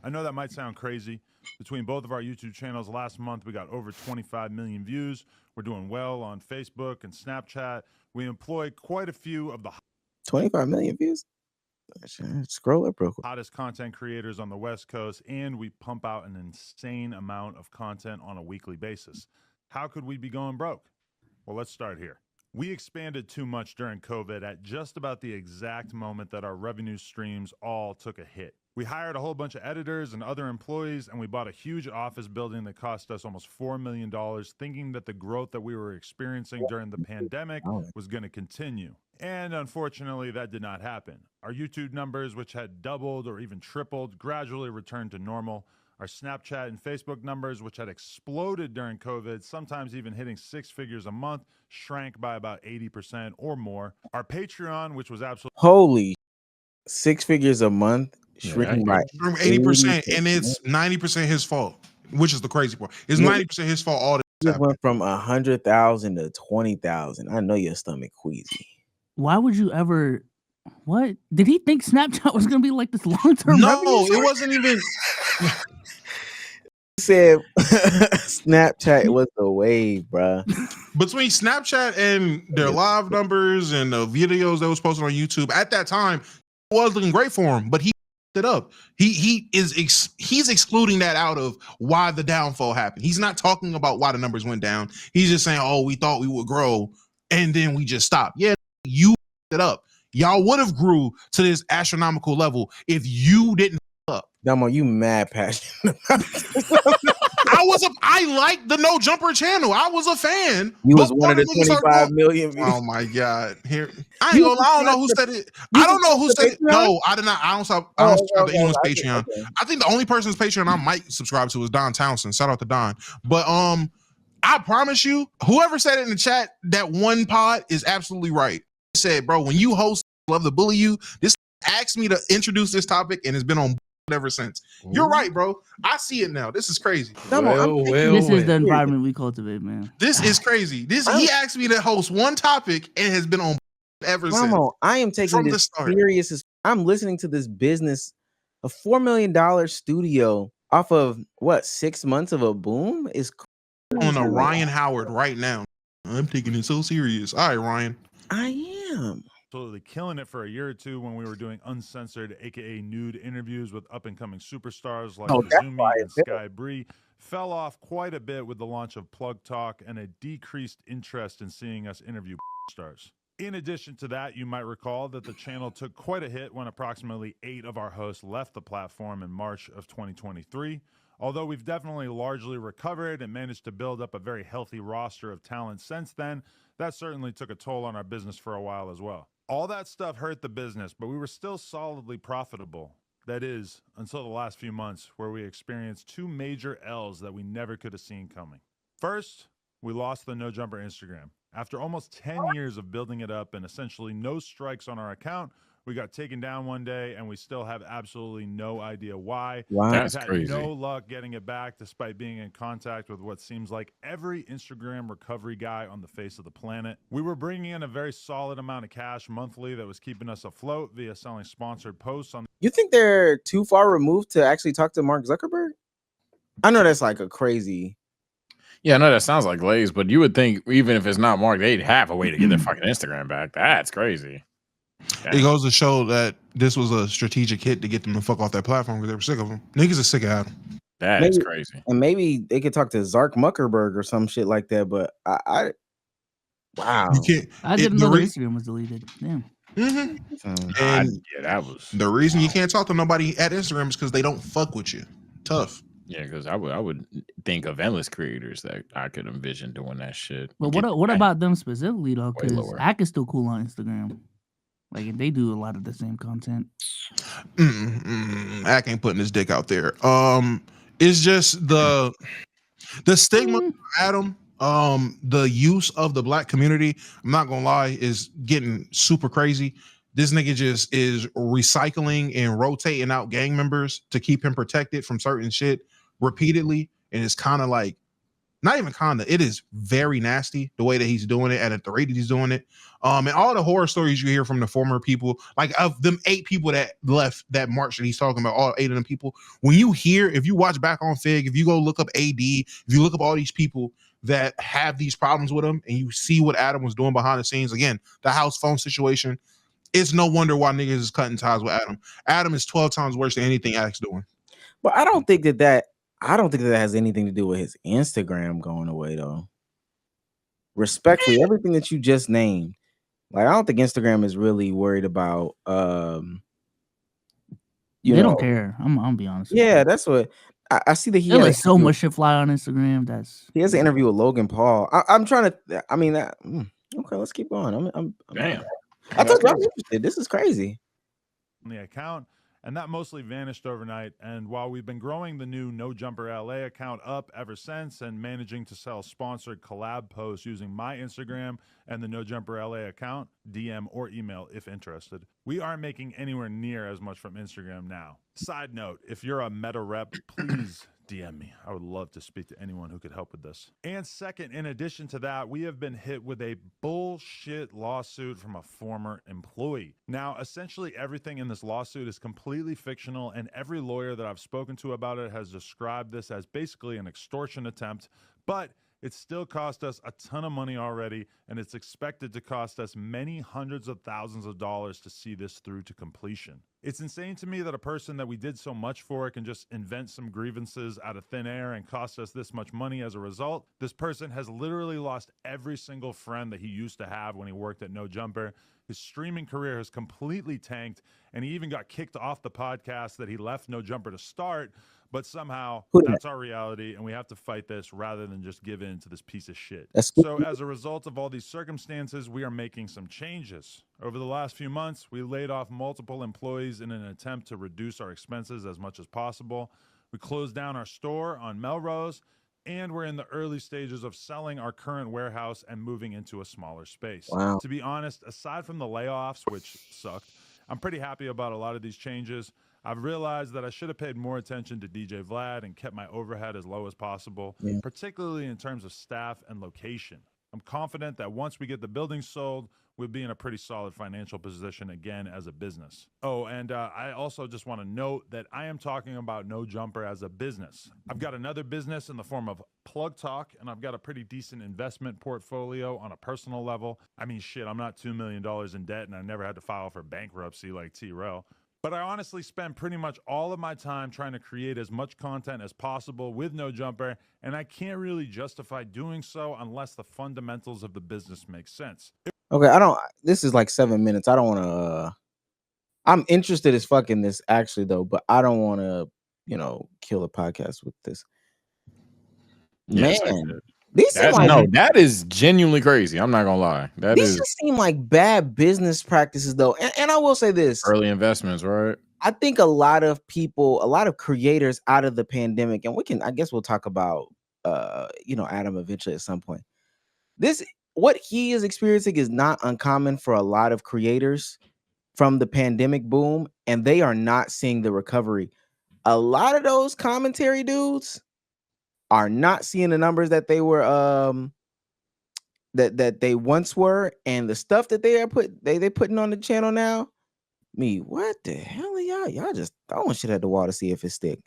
I know that might sound crazy. Between both of our YouTube channels last month, we got over 25 million views. We're doing well on Facebook and Snapchat. We employ quite a few of the 25 million views. Scroll up real quick. hottest content creators on the West Coast, and we pump out an insane amount of content on a weekly basis. How could we be going broke? Well, let's start here. We expanded too much during COVID at just about the exact moment that our revenue streams all took a hit. We hired a whole bunch of editors and other employees, and we bought a huge office building that cost us almost $4 million, thinking that the growth that we were experiencing during the pandemic was going to continue. And unfortunately, that did not happen. Our YouTube numbers, which had doubled or even tripled, gradually returned to normal. Our Snapchat and Facebook numbers, which had exploded during COVID, sometimes even hitting 6 figures a month, shrank by about 80% or more. Our Patreon, which was absolutely Holy 6 figures a month, shrinking by 80%, and it's 90% his fault, which is the crazy part. It's 90% his fault. All this just went from 100,000 to 20,000. I know your stomach queasy. Why would you ever? What did he think Snapchat was gonna be like this long term? No, it wasn't even. He said Snapchat was the wave, bruh. Between Snapchat and their live numbers and the videos that was posted on YouTube at that time, it was looking great for him, but he it up. He's excluding that out of why the downfall happened. He's not talking about why the numbers went down. He's just saying, "Oh, we thought we would grow, and then we just stopped." Yeah, you it up. Y'all would have grew to this astronomical level if you didn't up. Damo, you mad passionate. I liked the No Jumper channel. I was a fan. You was one of the 25 million views. Oh my god! Here, I ain't gonna. I don't know who said it. I don't know who said it. No, I did not. I don't subscribe to anyone's Patreon. Okay. I think the only person's Patreon I might subscribe to is Don Townsend. Shout out to Don. But I promise you, whoever said it in the chat, that one pod is absolutely right. He said, bro, when you host Love to Bully You, this asked me to introduce this topic and it's been on ever since. You're right, bro. I see it now. This is crazy. This is the environment we cultivate, man. This is crazy. He asked me to host one topic and has been on ever since. I am taking this serious. I'm listening to this business, a $4 million studio off of what, 6 months of a boom is on a Ryan Howard right now. I'm taking it so serious. All right, Ryan. I am. Absolutely killing it for a year or two when we were doing uncensored, aka nude interviews with up-and-coming superstars like Zumi and Sky Bree. Fell off quite a bit with the launch of Plug Talk and a decreased interest in seeing us interview stars. In addition to that, you might recall that the channel took quite a hit when approximately 8 of our hosts left the platform in March of 2023. Although we've definitely largely recovered and managed to build up a very healthy roster of talent since then, that certainly took a toll on our business for a while as well. All that stuff hurt the business, but we were still solidly profitable. That is, until the last few months, where we experienced 2 major L's that we never could have seen coming. First, we lost the No Jumper Instagram. After almost 10 years of building it up and essentially no strikes on our account, we got taken down one day and we still have absolutely no idea why. Wow, that's crazy. No luck getting it back despite being in contact with what seems like every Instagram recovery guy on the face of the planet. We were bringing in a very solid amount of cash monthly that was keeping us afloat via selling sponsored posts on. You think they're too far removed to actually talk to Mark Zuckerberg? I know that's like a crazy. Yeah, I know that sounds like lazy, but you would think even if it's not Mark, they'd have a way to get their fucking Instagram back. That's crazy. It goes to show that this was a strategic hit to get them to fuck off that platform because they were sick of them. Niggas are sick of Adam. That is crazy. And maybe they could talk to Zark Muckerberg or some shit like that. But I wow. You can't. I didn't know Instagram was deleted. Damn. Mm-hmm. And yeah, that was the reason you can't talk to nobody at Instagram is because they don't fuck with you. Tough. Yeah, because I would think of endless creators that I could envision doing that shit. But what about them specifically though? Because I can still cool on Instagram. Like they do a lot of the same content. Ack ain't putting his dick out there. It's just the stigma of Adam. The use of the black community, I'm not gonna lie, is getting super crazy. This nigga just is recycling and rotating out gang members to keep him protected from certain shit repeatedly, and it's kind of like not even kinda, it is very nasty the way that he's doing it and at the rate that he's doing it. And all the horror stories you hear from the former people, like of them 8 people that left that march that he's talking about, all 8 of them people, when you hear, if you watch back on Fig, if you go look up AD, if you look up all these people that have these problems with him and you see what Adam was doing behind the scenes, again, the house phone situation, it's no wonder why niggas is cutting ties with Adam. Adam is 12 times worse than anything Axe doing. But I don't think that has anything to do with his Instagram going away, though. Respectfully, everything that you just named, like, I don't think Instagram is really worried about. They don't care. I'm gonna be honest. Yeah, that's what I see that he has so much shit fly on Instagram. He has an interview with Logan Paul. I'm trying to. I mean, okay, let's keep going. I'm damn. I thought you were interested. This is crazy. On the account, and that mostly vanished overnight. And while we've been growing the new No Jumper LA account up ever since and managing to sell sponsored collab posts using my Instagram and the No Jumper LA account, DM or email if interested, we aren't making anywhere near as much from Instagram now. Side note, if you're a Meta rep, please DM me. I would love to speak to anyone who could help with this. And second, in addition to that, we have been hit with a bullshit lawsuit from a former employee. Now, essentially everything in this lawsuit is completely fictional, and every lawyer that I've spoken to about it has described this as basically an extortion attempt, but it's still cost us a ton of money already, and it's expected to cost us many hundreds of thousands of dollars to see this through to completion. It's insane to me that a person that we did so much for can just invent some grievances out of thin air and cost us this much money as a result. This person has literally lost every single friend that he used to have when he worked at No Jumper. His streaming career has completely tanked, and he even got kicked off the podcast that he left No Jumper to start. But somehow that's our reality, and we have to fight this rather than just give in to this piece of shit. So as a result of all these circumstances, we are making some changes. Over the last few months, we laid off multiple employees in an attempt to reduce our expenses as much as possible. We closed down our store on Melrose, and we're in the early stages of selling our current warehouse and moving into a smaller space. Wow. To be honest, aside from the layoffs, which sucked, I'm pretty happy about a lot of these changes. I've realized that I should have paid more attention to DJ Vlad and kept my overhead as low as possible, particularly in terms of staff and location. I'm confident that once we get the building sold, we'll be in a pretty solid financial position again as a business. Oh, and I also just want to note that I am talking about No Jumper as a business. I've got another business in the form of Plug Talk, and I've got a pretty decent investment portfolio on a personal level. I mean, shit, I'm not $2 million in debt, and I never had to file for bankruptcy like T-Rel. But I honestly spend pretty much all of my time trying to create as much content as possible with No Jumper, and I can't really justify doing so unless the fundamentals of the business make sense. Okay, this is like 7 minutes. I don't want to, I'm interested as fuck in this actually though, but I don't want to, kill the podcast with this. Yes, Man, that is genuinely crazy. I'm not gonna lie. These just seem like bad business practices though. And I will say this. Early investments, right? I think a lot of creators out of the pandemic, and I guess we'll talk about Adam eventually at some point. What he is experiencing is not uncommon for a lot of creators from the pandemic boom, and they are not seeing the recovery. A lot of those commentary dudes are not seeing the numbers that they were that they once were, and the stuff that they putting on the channel now. What the hell are y'all just throwing shit at the wall to see if it stick?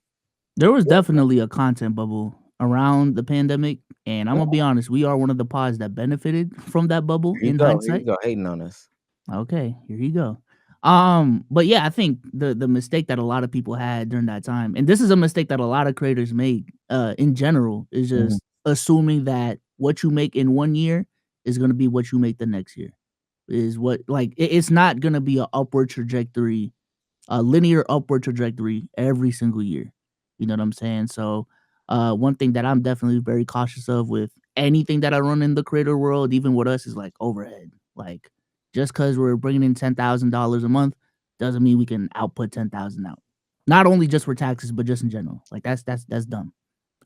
There was definitely a content bubble around the pandemic, and I'm gonna be honest, we are one of the pods that benefited from that bubble. Hindsight, here you go hating on us. Okay, here you go. But yeah, I think the mistake that a lot of people had during that time, and this is a mistake that a lot of creators make in general, is just assuming that what you make in 1 year is going to be what you make the next year. It's not going to be a linear upward trajectory every single year. You know what I'm saying? So one thing that I'm definitely very cautious of with anything that I run in the creator world, even with us, is like overhead. Like, just because we're bringing in $10,000 a month doesn't mean we can output 10,000 out. Not only just for taxes, but just in general. Like, that's dumb.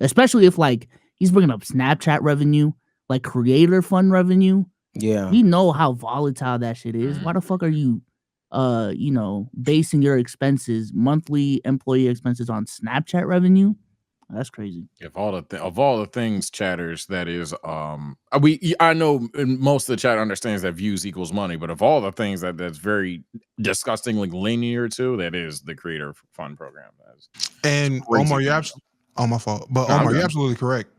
Especially if like he's bringing up Snapchat revenue, like creator fund revenue. Yeah, we know how volatile that shit is. Why the fuck are you, basing your expenses, monthly employee expenses, on Snapchat revenue? That's crazy. Of all the things, chatters, that is, I know most of the chat understands that views equals money, but of all the things that's very disgustingly linear to, that is the Creator Fund program. And Omar, you're absolutely. Oh, my fault. But No, Omar, you're absolutely correct.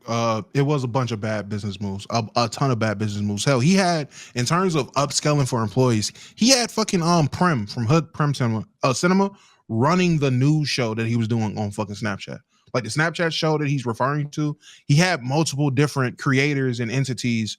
It was a bunch of bad business moves, a ton of bad business moves. Hell, he had, in terms of upscaling for employees, he had fucking Prem from Hood Prem Cinema running the news show that he was doing on fucking Snapchat. Like the Snapchat show that he's referring to, he had multiple different creators and entities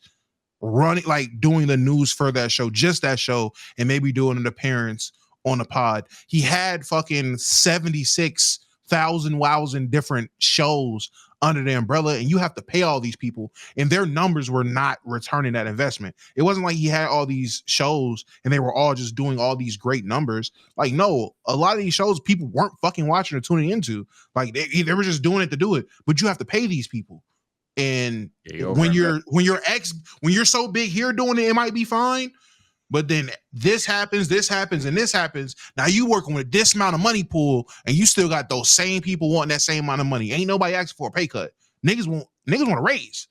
running, like doing the news for that show, just that show, and maybe doing an appearance on the pod. He had fucking 76,000 wows and different shows under the umbrella, and you have to pay all these people, and their numbers were not returning that investment. It wasn't like he had all these shows and they were all just doing all these great numbers. Like, no, a lot of these shows people weren't fucking watching or tuning into. Like they were just doing it to do it, but you have to pay these people. And when you're so big here doing it might be fine. But then this happens, and this happens. Now you working with this amount of money pool, and you still got those same people wanting that same amount of money. Ain't nobody asking for a pay cut. Niggas want a raise.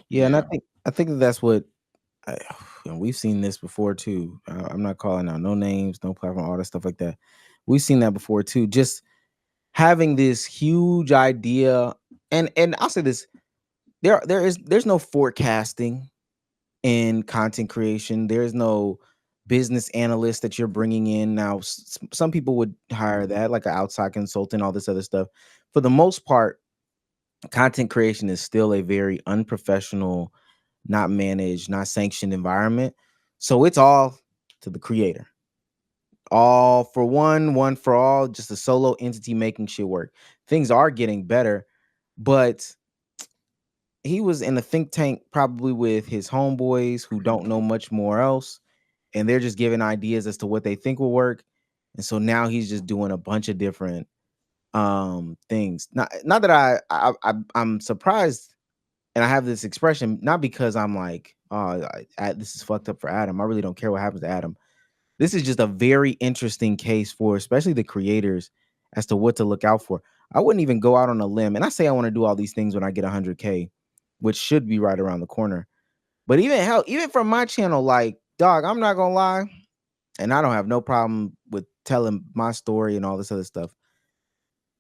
Yeah, and I think that's what and we've seen this before too. I'm not calling out no names, no platform, all that stuff like that. We've seen that before too. Just having this huge idea, and I'll say this: there's no forecasting in content creation. There's no business analyst that you're bringing in. Now, some people would hire that, like an outside consultant, all this other stuff. For the most part, content creation is still a very unprofessional, not managed, not sanctioned environment. So it's all to the creator. All for one for all, just a solo entity making shit work. Things are getting better, but he was in a think tank probably with his homeboys who don't know much more else, and they're just giving ideas as to what they think will work. And so now he's just doing a bunch of different things. Not that I'm surprised, and I have this expression not because I'm like, oh, this is fucked up for Adam. I really don't care what happens to Adam. This is just a very interesting case for especially the creators as to what to look out for. I wouldn't even go out on a limb, and I say I want to do all these things when I get 100K, which should be right around the corner. But even from my channel, like, dog, I'm not gonna lie, and I don't have no problem with telling my story and all this other stuff.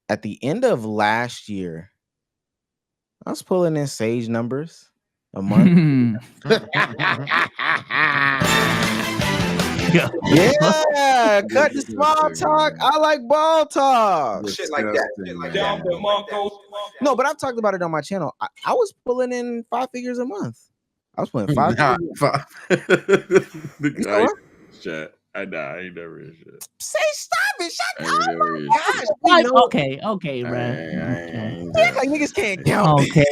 At the end of last year, I was pulling in Sage numbers a month. Yeah, cut the small talk. I like ball talk. Shit like that. No, but I've talked about it on my channel. I was pulling in 5 figures a month. I was pulling 5 figures. Chat. I ain't never heard shit. Say stop it. Shut up. Okay, man. Like niggas can't count. Okay.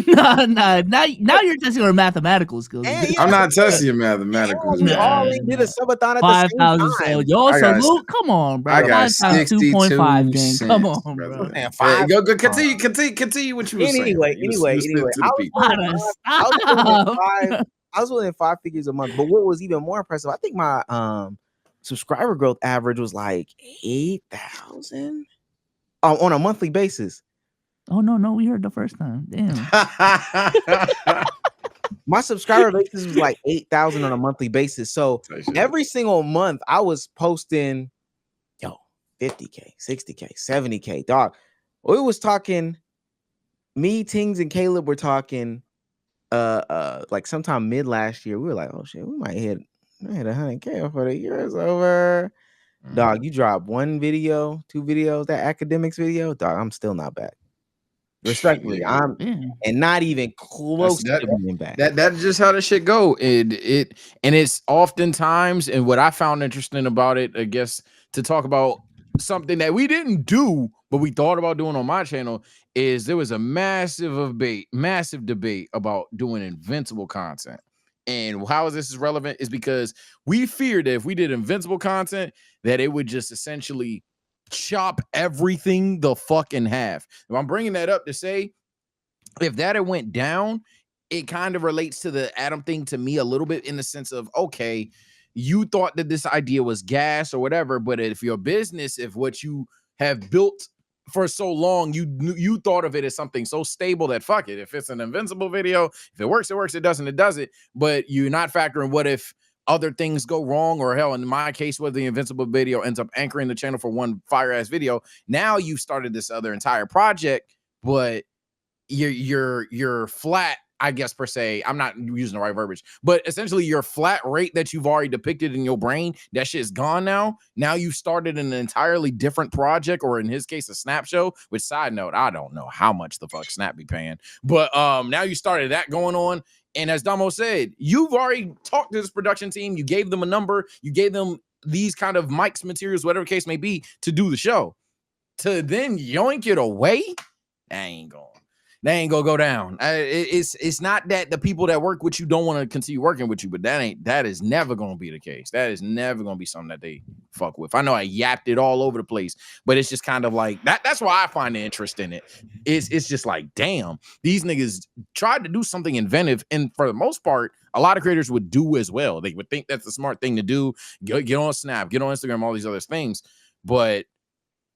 Now you're testing our mathematical skills. I'm not testing your mathematical skills. We all did a subathon at 5,000 sales. Yo, salute. Come on, bro. I got 2.5 gang. Come on, bro. Man, go continue what you were saying. Anyway, I was within 5 figures a month. But what was even more impressive, I think my subscriber growth average was like 8,000 on a monthly basis. Oh no, we heard the first time. Damn. My subscriber basis was like 8,000 on a monthly basis. So every single month I was posting 50K, 60K, 70K. Dog. We was talking, me, Tings, and Caleb were talking like sometime mid last year. We were like, oh shit, we might hit 100K before the year is over. Dog, you drop 1 video, 2 videos, that academics video, dog, I'm still not back. Respectfully, and not even close to being back. That's just how the shit go. And it's oftentimes, and what I found interesting about it, I guess, to talk about something that we didn't do, but we thought about doing on my channel, is there was a massive debate about doing invincible content. And how is this relevant is because we feared that if we did invincible content, that it would just essentially chop everything the fuck in half. If I'm bringing that up to say, if that had went down, it kind of relates to the Adam thing to me a little bit in the sense of, okay, you thought that this idea was gas or whatever, but if your business, if what you have built for so long, you thought of it as something so stable that fuck it. If it's an invincible video, if it works, it works. It doesn't, it doesn't. But you're not factoring what if other things go wrong, or hell, in my case, where the invincible video ends up anchoring the channel for one fire ass video. Now you've started this other entire project, but you're flat, I guess, per se. I'm not using the right verbiage, but essentially your flat rate that you've already depicted in your brain, that shit's gone now. Now you started an entirely different project, or in his case, a Snap show, which, side note, I don't know how much the fuck Snap be paying, but now you started that going on. And as Damo said, you've already talked to this production team. You gave them a number. You gave them these kind of mics, materials, whatever case may be, to do the show. To then yoink it away, that ain't gonna go down. It's not that the people that work with you don't want to continue working with you, but that is never gonna be the case. That is never gonna be something that they fuck with. I know I yapped it all over the place, but it's just kind of like that. That's why I find the interest in it. It's just like, damn, these niggas tried to do something inventive, and for the most part, a lot of creators would do as well. They would think that's the smart thing to do. Get on Snap, get on Instagram, all these other things. But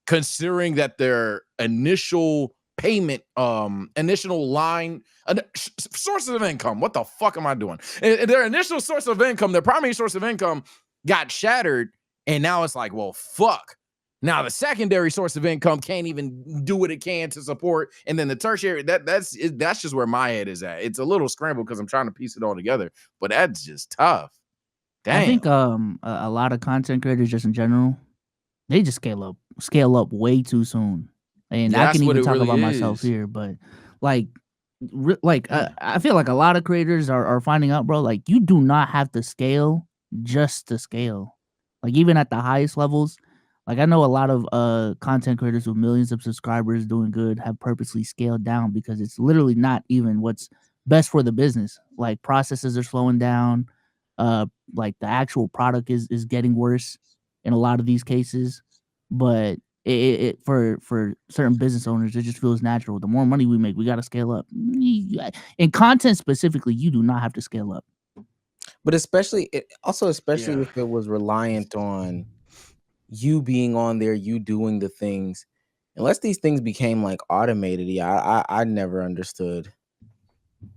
considering that their initial payment, initial line, sources of income, what the fuck am I doing? Their initial source of income, their primary source of income got shattered, and now it's like, well, fuck. Now the secondary source of income can't even do what it can to support, and then the tertiary, that's just where my head is at. It's a little scrambled because I'm trying to piece it all together, but that's just tough. Damn. I think a lot of content creators, just in general, they just scale up way too soon. And Yeah, I can even talk really about myself here, but I feel like a lot of creators are finding out, bro, like, you do not have to scale just to scale. Like, even at the highest levels, like, I know a lot of content creators with millions of subscribers doing good have purposely scaled down because it's literally not even what's best for the business. Like, processes are slowing down. Like, the actual product is getting worse in a lot of these cases. But it for certain business owners, it just feels natural. The more money we make, we got to scale up. In content specifically, you do not have to scale up. But especially if it was reliant on you being on there, you doing the things, unless these things became like automated. Yeah, I never understood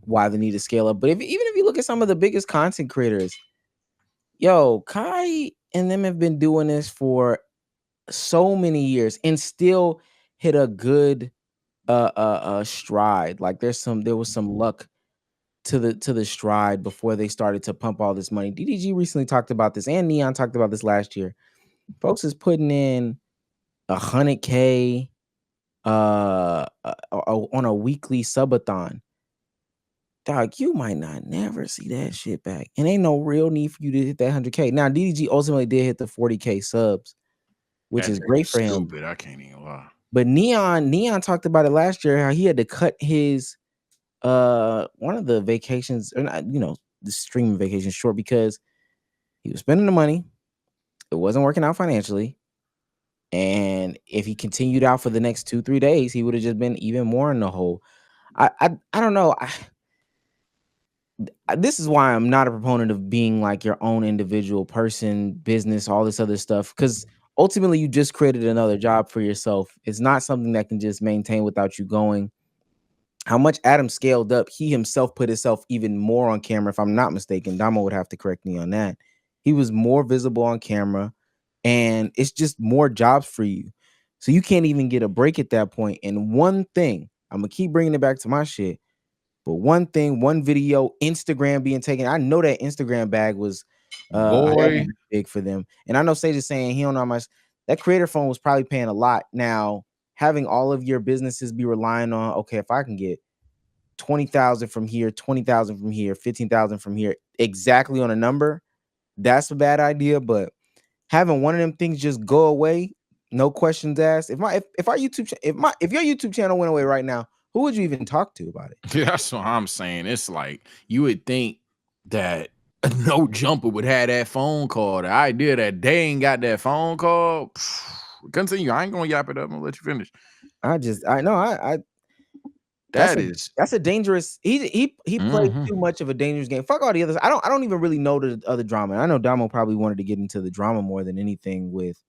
why they need to scale up. But even if you look at some of the biggest content creators, yo, Kai and them have been doing this for so many years and still hit a good stride. Like there was some luck to the stride before they started to pump all this money. DDG recently talked about this, and Neon talked about this last year. Folks is putting in $100K on a weekly subathon. Dog, you might not never see that shit back, and ain't no real need for you to hit that 100K. Now DDG ultimately did hit the 40K subs, which is great for him. Stupid, I can't even lie. But Neon talked about it last year, how he had to cut his one of the vacations, or not, the streaming vacation short because he was spending the money. It wasn't working out financially. And if he continued out for the next 2-3 days, he would have just been even more in the hole. I don't know. This is why I'm not a proponent of being like your own individual person, business, all this other stuff, because ultimately you just created another job for yourself. It's not something that can just maintain without you going. How much Adam scaled up, he himself put himself even more on camera. If I'm not mistaken, Damo would have to correct me on that. He was more visible on camera, and it's just more jobs for you. So you can't even get a break at that point. And one thing, I'm going to keep bringing it back to my shit, but one thing, one video, Instagram being taken. I know that Instagram bag was big for them. And I know Sage is saying he don't know how much. That creator phone was probably paying a lot. Now, having all of your businesses be relying on, okay, if I can get 20,000 from here, 20,000 from here, 15,000 from here, exactly on a number, that's a bad idea. But having one of them things just go away, no questions asked. If your YouTube channel went away right now, who would you even talk to about it? Yeah, that's what I'm saying. It's like you would think that No Jumper would have that phone call. The idea that they ain't got that phone call. Continue. I ain't gonna yap it up. I'm gonna let you finish. That's a dangerous. He played too much of a dangerous game. Fuck all the others. I don't even really know the other drama. I know Damo probably wanted to get into the drama more than anything with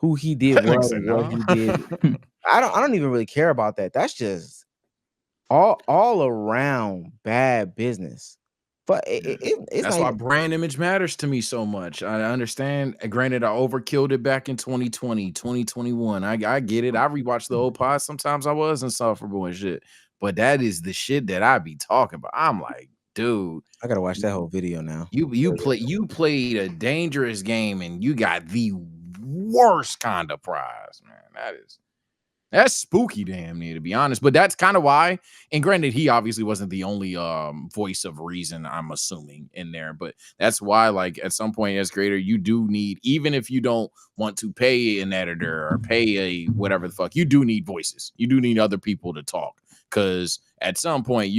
who he did That nigga what said and what no. he did. I don't even really care about that. That's just all around bad business. But it's That's not why even, brand image matters to me so much. I understand. Granted, I overkilled it back in 2020, 2021. I get it. I rewatched the old pod. Sometimes I was insufferable and shit. But that is the shit that I be talking about. I'm like, dude, I gotta watch that whole video now. you played a dangerous game and you got the worst kind of prize, man. That's spooky, damn near, to be honest. But that's kind of why. And granted, he obviously wasn't the only voice of reason, I'm assuming, in there. But that's why, like, at some point as creator, you do need, even if you don't want to pay an editor or pay a whatever the fuck, you do need voices. You do need other people to talk. Because at some point,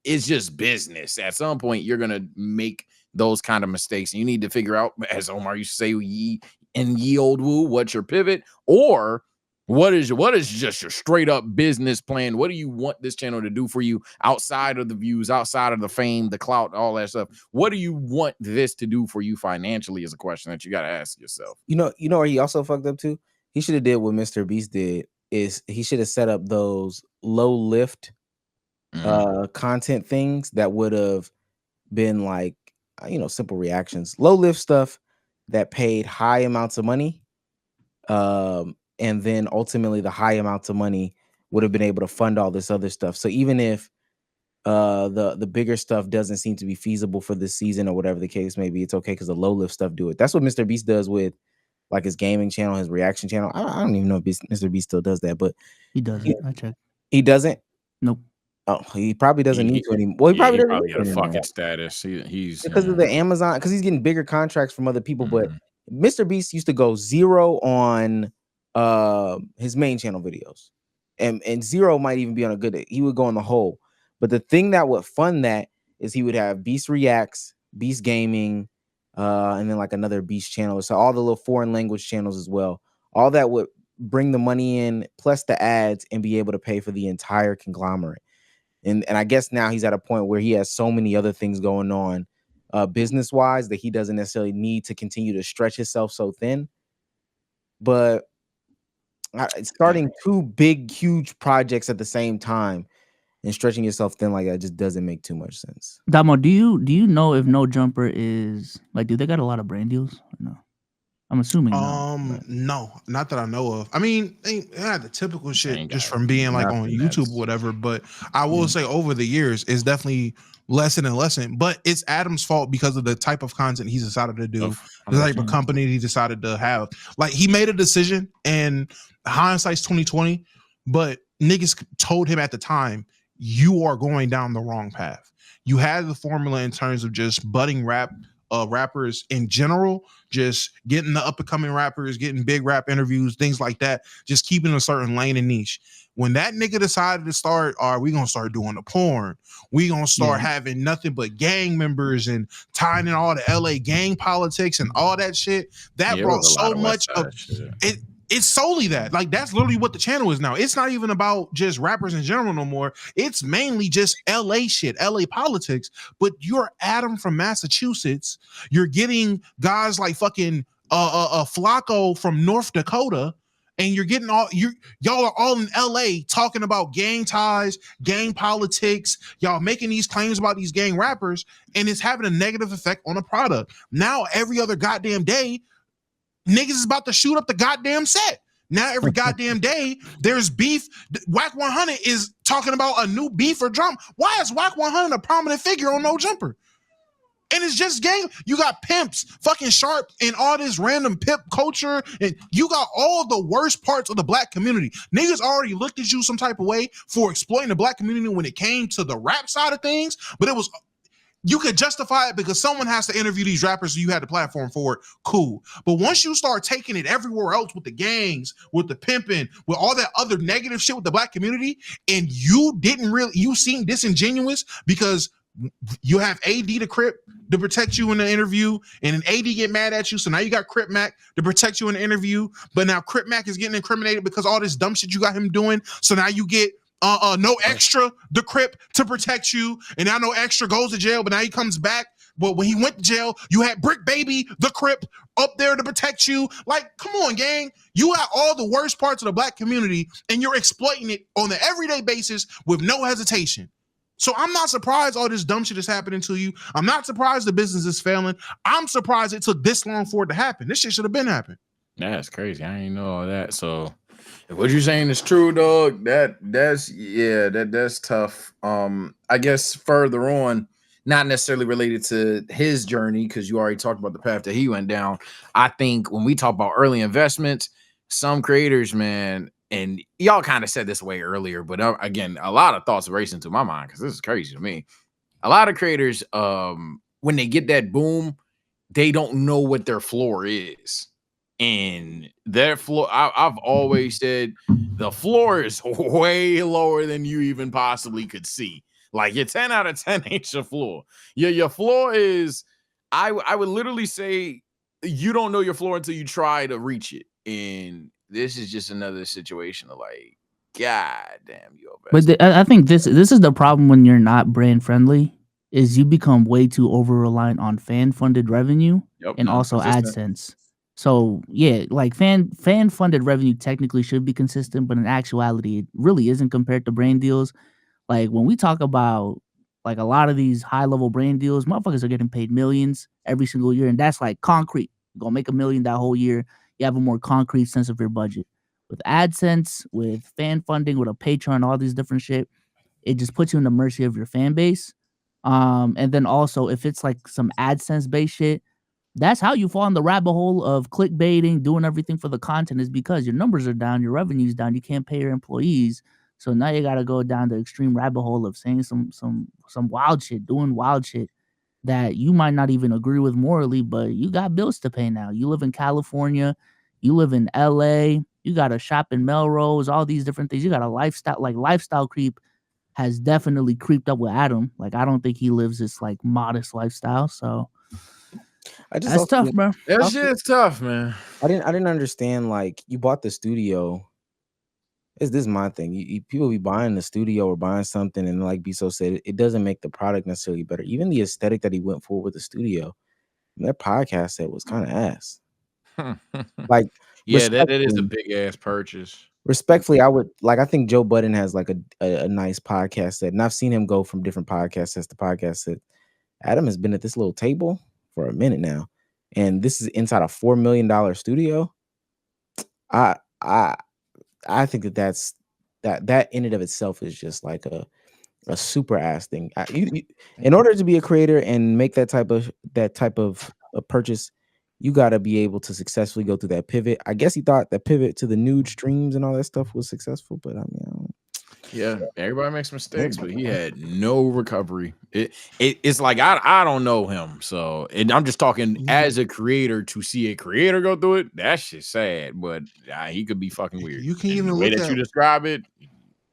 it's just business. At some point, you're going to make those kind of mistakes. And you need to figure out, as Omar used to say, ye old woo, what's your pivot? Or what is just your straight up business plan? What do you want this channel to do for you outside of the views, outside of the fame, the clout, all that stuff? What do you want this to do for you financially is a question that you got to ask yourself. You know where he also fucked up too? He should have did what Mr. Beast did, is he should have set up those low lift content things that would have been like, simple reactions, low lift stuff that paid high amounts of money. And then ultimately the high amounts of money would have been able to fund all this other stuff. So even if the bigger stuff doesn't seem to be feasible for this season or whatever the case may be, it's okay because the low lift stuff do it. That's what Mr. Beast does with like his gaming channel, his reaction channel. I don't even know if Mr. Beast still does that, but he doesn't. I checked. He doesn't? Nope. Oh, he probably doesn't need to anymore. Well, he probably doesn't get a fucking status. He's because of the Amazon, because he's getting bigger contracts from other people. But Mr. Beast used to go 0 on his main channel videos, and 0 might even be on a good day. He would go on the whole. But the thing that would fund that is he would have Beast Reacts, Beast Gaming, and then like another Beast channel. So all the little foreign language channels as well. All that would bring the money in plus the ads and be able to pay for the entire conglomerate. And I guess now he's at a point where he has so many other things going on business wise that he doesn't necessarily need to continue to stretch himself so thin. But starting 2 big, huge projects at the same time and stretching yourself thin like that just doesn't make too much sense. Damo, do you know if No Jumper is like, do they got a lot of brand deals or no? I'm assuming no, not that I know of. I mean, they had the typical shit just from being like on YouTube or whatever. But I will say over the years, it's definitely lessened and lessened. But it's Adam's fault because of the type of content he's decided to do, the type of company he decided to have. Like he made a decision, and hindsight's 2020. But niggas told him at the time, you are going down the wrong path. You had the formula in terms of just budding rappers in general, just getting the up and coming rappers, getting big rap interviews, things like that, just keeping a certain lane and niche. When that nigga decided to start, we gonna start doing the porn, we gonna start having nothing but gang members and tying in all the LA gang politics and all that shit, that brought so much of it. It's solely that. Like, that's literally what the channel is now. It's not even about just rappers in general no more. It's mainly just LA shit, LA politics. But you're Adam from Massachusetts. You're getting guys like fucking Flacco from North Dakota. And you're getting y'all are all in LA talking about gang ties, gang politics. Y'all making these claims about these gang rappers, and it's having a negative effect on the product. Now, every other goddamn day, niggas is about to shoot up the goddamn set. Now every goddamn day there's beef. Whack 100 is talking about a new beef or drama. Why is Whack 100 a prominent figure on No Jumper? And it's just gang. You got pimps, fucking Sharp, and all this random pimp culture, and you got all the worst parts of the black community. Niggas already looked at you some type of way for exploiting the black community when it came to the rap side of things, but it was, you could justify it because someone has to interview these rappers, so you had the platform for it. Cool. But once you start taking it everywhere else with the gangs, with the pimping, with all that other negative shit with the black community, and you seem disingenuous because you have AD to Crip to protect you in the interview, and an AD get mad at you, so now you got Crip Mac to protect you in the interview, but now Crip Mac is getting incriminated because all this dumb shit you got him doing, so now you get No Extra, the Crip, to protect you, and now No Extra goes to jail, but now he comes back But when he went to jail, you had Brick Baby, the Crip, up there to protect you. Like, come on, gang. You got all the worst parts of the black community, and you're exploiting it on an everyday basis with no hesitation. So I'm not surprised all this dumb shit is happening to you. I'm not surprised the business is failing. I'm surprised it took this long for it to happen. This shit should have been happening. That's crazy. I ain't know all that. So if what you're saying is true, dog, that's tough. I guess further on, not necessarily related to his journey, because you already talked about the path that he went down. I think when we talk about early investments, some creators, man, and y'all kind of said this way earlier, but again, a lot of thoughts racing through my mind because this is crazy to me. A lot of creators, when they get that boom, they don't know what their floor is. And their floor, I've always said the floor is way lower than you even possibly could see. Like your 10 out of 10 ain't your floor. Your floor is, I would literally say you don't know your floor until you try to reach it. And this is just another situation of like, God damn, you. But I think this is the problem when you're not brand friendly, is you become way too over reliant on fan funded revenue and also AdSense. So yeah, like fan funded revenue technically should be consistent, but in actuality, it really isn't compared to brand deals. Like when we talk about like a lot of these high level brand deals, motherfuckers are getting paid millions every single year, and that's like concrete. You're gonna make $1 million that whole year. You have a more concrete sense of your budget. With AdSense, with fan funding, with a Patreon, all these different shit, it just puts you in the mercy of your fan base. And then also if it's like some AdSense based shit, that's how you fall in the rabbit hole of clickbaiting, doing everything for the content, is because your numbers are down, your revenue's down, you can't pay your employees. So now you gotta go down the extreme rabbit hole of saying some wild shit, doing wild shit that you might not even agree with morally, but you got bills to pay now. You live in California, you live in LA, you got to shop in Melrose, all these different things. You got a lifestyle, like lifestyle creep has definitely creeped up with Adam. Like I don't think he lives this like modest lifestyle. So that's tough, bro. That shit's tough, man. I didn't understand, like, you bought the studio. This is my thing. People be buying the studio or buying something and like Biso said, it doesn't make the product necessarily better. Even the aesthetic that he went for with the studio, their podcast set was kind of ass. Like, yeah, that is a big ass purchase. Respectfully, I think Joe Budden has like a nice podcast set, and I've seen him go from different podcast sets to podcast set. Adam has been at this little table for a minute now, and this is inside a $4 million studio. I think that in and of itself is just like a super ass thing. In order to be a creator and make that type of a purchase, you got to be able to successfully go through that pivot. I guess he thought that pivot to the nude streams and all that stuff was successful, but I mean, yeah, everybody makes mistakes, but he had no recovery. It's like I don't know him, so and I'm just talking as a creator. To see a creator go through it, that's just sad. But he could be fucking weird. You can even the way look that at you describe it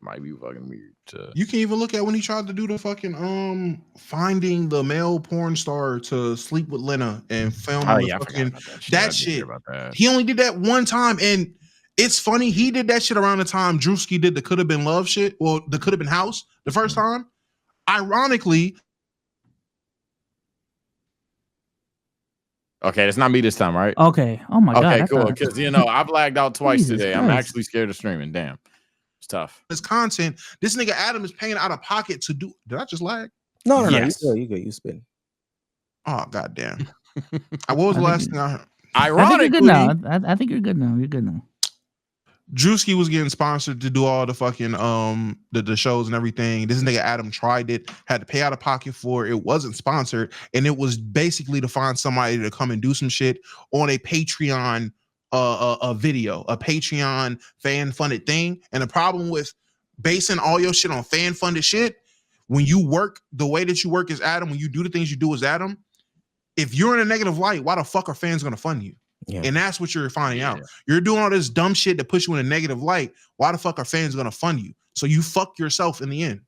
might be fucking weird. You can even look at when he tried to do the fucking finding the male porn star to sleep with Lena and film that shit. He only did that one time, and it's funny, he did that shit around the time Drewski did the Could Have Been Love shit, well, the Could Have Been House the first time. Ironically, okay, it's not me this time, right? Okay. Oh my god. Okay, cool. Because I blacked out twice today. Christ. I'm actually scared of streaming. Damn. It's tough. This content, this nigga Adam is paying out of pocket to do. Did I just lag? No. Yes. You good. You spin. Oh goddamn! What was the last thing I heard? Ironically, I think you're good now. You're good now. Drewski was getting sponsored to do all the fucking the shows and everything. This nigga Adam tried it, had to pay out of pocket for it. It wasn't sponsored, and it was basically to find somebody to come and do some shit on a Patreon a video, a Patreon fan funded thing. And the problem with basing all your shit on fan funded shit, when you work the way that you work as Adam, when you do the things you do as Adam, if you're in a negative light, why the fuck are fans gonna fund you? Yeah. And that's what you're finding out. You're doing all this dumb shit to push you in a negative light. Why the fuck are fans gonna fund you? So you fuck yourself in the end.